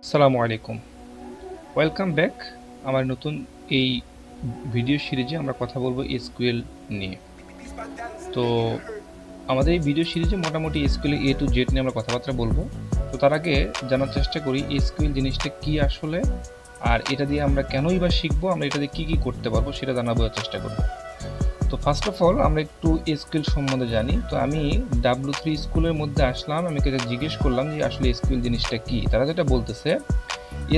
আসসালামু আলাইকুম, welcome back. আমার নতুন এই ভিডিও সিরিজে আমরা কথা বলবো এসকিউএল নিয়ে। তো আমাদের এই ভিডিও সিরিজে মোটামুটি এসকিউএল এ টু জেড নিয়ে আমরা কথাবার্তা বলবো। তো তার আগে জানার চেষ্টা করি এসকিউএল জিনিসটা কি আসলে, আর এটা দিয়ে আমরা কেনই বা শিখবো, আমরা এটা দিয়ে কী কী করতে পারবো সেটা জানাবোর চেষ্টা করবো। তো ফার্স্ট অফ অল আমরা একটু এসকিউএল সম্বন্ধে জানি। তো আমি W3 স্কুলের মধ্যে আসলাম, আমি জিজ্ঞেস করলাম যে আসলে এসকিউএল জিনিসটা কি। তারা যেটা বলতেছে,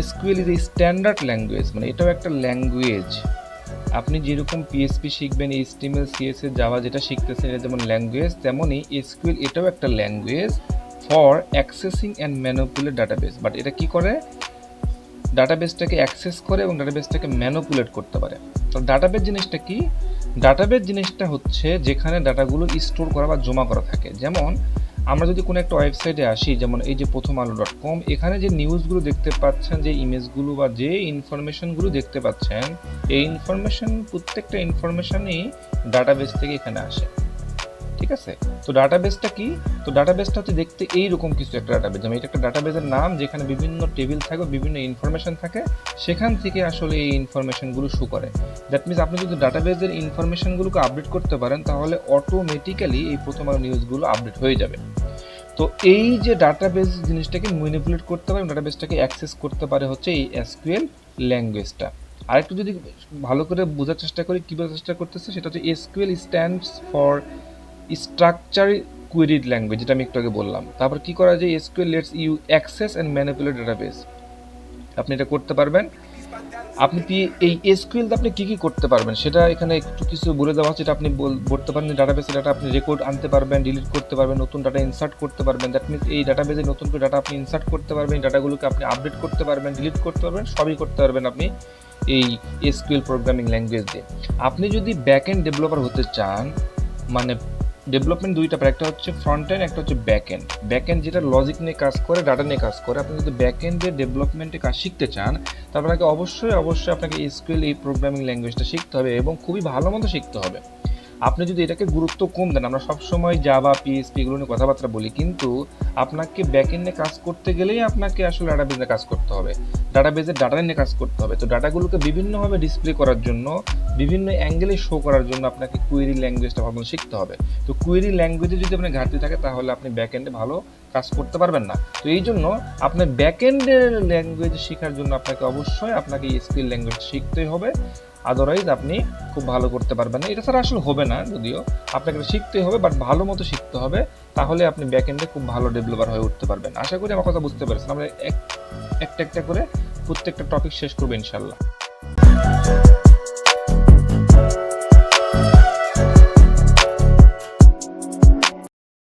SQL is a standard language, মানে এটাও একটা ল্যাঙ্গুয়েজ। আপনি যেরকম পিএসপি শিখবেন, এইচটিএমএল সিএসএস জাভা যেটা শিখতেছেন এটা যেমন ল্যাঙ্গুয়েজ, তেমনই এসকিউএল এটাও একটা language for accessing and manipulate database. But এটা কি করে? ডাটাবেসটাকে অ্যাক্সেস করে এবং ডাটাবেসটাকে ম্যানিপুলেট করতে পারে। তো ডাটাবেস জিনিসটা কি? ডাটাবেস জিনিসটা হচ্ছে যেখানে ডাটাগুলো স্টোর করা বা জমা করা থাকে। যেমন আমরা যদি কোনো একটা ওয়েবসাইটে আসি, যেমন এই যে প্রথমআলো.com, এখানে যে নিউজগুলো দেখতে পাচ্ছেন, যে ইমেজগুলো বা যে ইনফরমেশনগুলো দেখতে পাচ্ছেন, এই প্রত্যেকটা ইনফরমেশনই ডাটাবেস থেকে এখানে আসে। ঠিক আছে? তো ডাটাবেসটা কি? তো ডাটাবেসটা হচ্ছে দেখতে এইরকম কিছু একটা ডাটাবেস। যেমন এটা একটা ডাটাবেসের নাম, যেখানে বিভিন্ন টেবিল থাকে, বিভিন্ন ইনফরমেশন থাকে, সেখান থেকে আসলে এই ইনফরমেশনগুলো শো করে। দ্যাট মিনস আপনি যদি ডাটাবেসের ইনফরমেশনগুলোকে আপডেট করতে পারেন, তাহলে অটোমেটিক্যালি এই প্রথম আলো নিউজগুলো আপডেট হয়ে যাবে। তো এই যে ডাটাবেস জিনিসটাকে ম্যানিপুলেট করতে পারে, ডাটাবেসটাকে অ্যাক্সেস করতে পারে হচ্ছে এই এসকিউএল ল্যাঙ্গুয়েজটা। আরেকটু যদি ভালো করে বোঝার চেষ্টা করি, কী বোঝার চেষ্টা করতেছে, সেটা হচ্ছে SQL stands for structure queried language, যেটা আমি একটু আগে বললাম। তারপর কি করা যায়? SQL lets you access and manipulate database. আপনি এটা করতে পারবেন। আপনি এই এসকিউএল আপনি কী কী করতে পারবেন সেটা এখানে একটু কিছু বলে দেওয়া হচ্ছে। এটা আপনি বলতে পারেন, ডাটাবেসে ডাটা আপনি রেকর্ড আনতে পারবেন, ডিলিট করতে পারবেন, নতুন ডাটা ইনসার্ট করতে পারবেন। দ্যাট মিনস এই ডাটাবেসে নতুন করে ডাটা আপনি ইনসার্ট করতে পারবেন, ডাটাগুলোকে আপনি আপডেট করতে পারবেন, ডিলিট করতে পারবেন, সবই করতে পারবেন আপনি এই এসকিউএল প্রোগ্রামিং ল্যাঙ্গুয়েজ দিয়ে। আপনি যদি ব্যাক এন্ড ডেভেলপার হতে চান, মানে ডেভেলপমেন্ট দুইটা, একটা হচ্ছে ফ্রন্ট এন্ড, একটা হচ্ছে ব্যাক এন্ড। ব্যাক এন্ড যেটা লজিক নিয়ে কাজ করে, ডাটা নিয়ে কাজ করে। আপনি যদি ব্যাক এন্ডে ডেভেলপমেন্টে কাজ শিখতে চান, তারপর আপনাকে অবশ্যই আপনাকে এসকিউএল এই প্রোগ্রামিং ল্যাঙ্গুয়েজটা শিখতে হবে এবং খুবই ভালো মতো শিখতে হবে। আপনি যদি এটাকে গুরুত্ব কম দেন, আমরা সবসময় জাভা পিএসপি এগুলো নিয়ে কথাবার্তা বলি, কিন্তু আপনাকে ব্যাক এন্ডে কাজ করতে গেলেই আপনাকে আসলে ডাটাবেস নিয়ে কাজ করতে হবে, ডাটাবেসের ডাটা নিয়ে কাজ করতে হবে। তো ডাটাগুলোকে বিভিন্নভাবে ডিসপ্লে করার জন্য, বিভিন্ন অ্যাঙ্গেলে শো করার জন্য আপনাকে কুয়েরি ল্যাঙ্গুয়েজটা ভালো শিখতে হবে। তো কুয়েরি ল্যাঙ্গুয়েজে যদি আপনার ঘাটতি থাকে, তাহলে আপনি ব্যাক এন্ডে ভালো কাজ করতে পারবেন না। তো এই জন্য আপনার ব্যাক এন্ডের ল্যাঙ্গুয়েজ শেখার জন্য আপনাকে অবশ্যই এসকিউএল ল্যাঙ্গুয়েজ শিখতেই হবে। আদারওয়াইজ আপনি খুব ভালো করতে পারবেন না। এটা ছাড়া আসলে হবে না, যদিও আপনাকে শিখতে হবে, বাট ভালো মতো শিখতে হবে। তাহলে আপনি ব্যাক এন্ডে খুব ভালো ডেভেলপার হয়ে উঠতে পারবেন। আশা করি আমার কথা বুঝতে পেরেছেন। আমরা একটা একটা করে প্রত্যেকটা টপিক শেষ করবো ইনশাল্লাহ।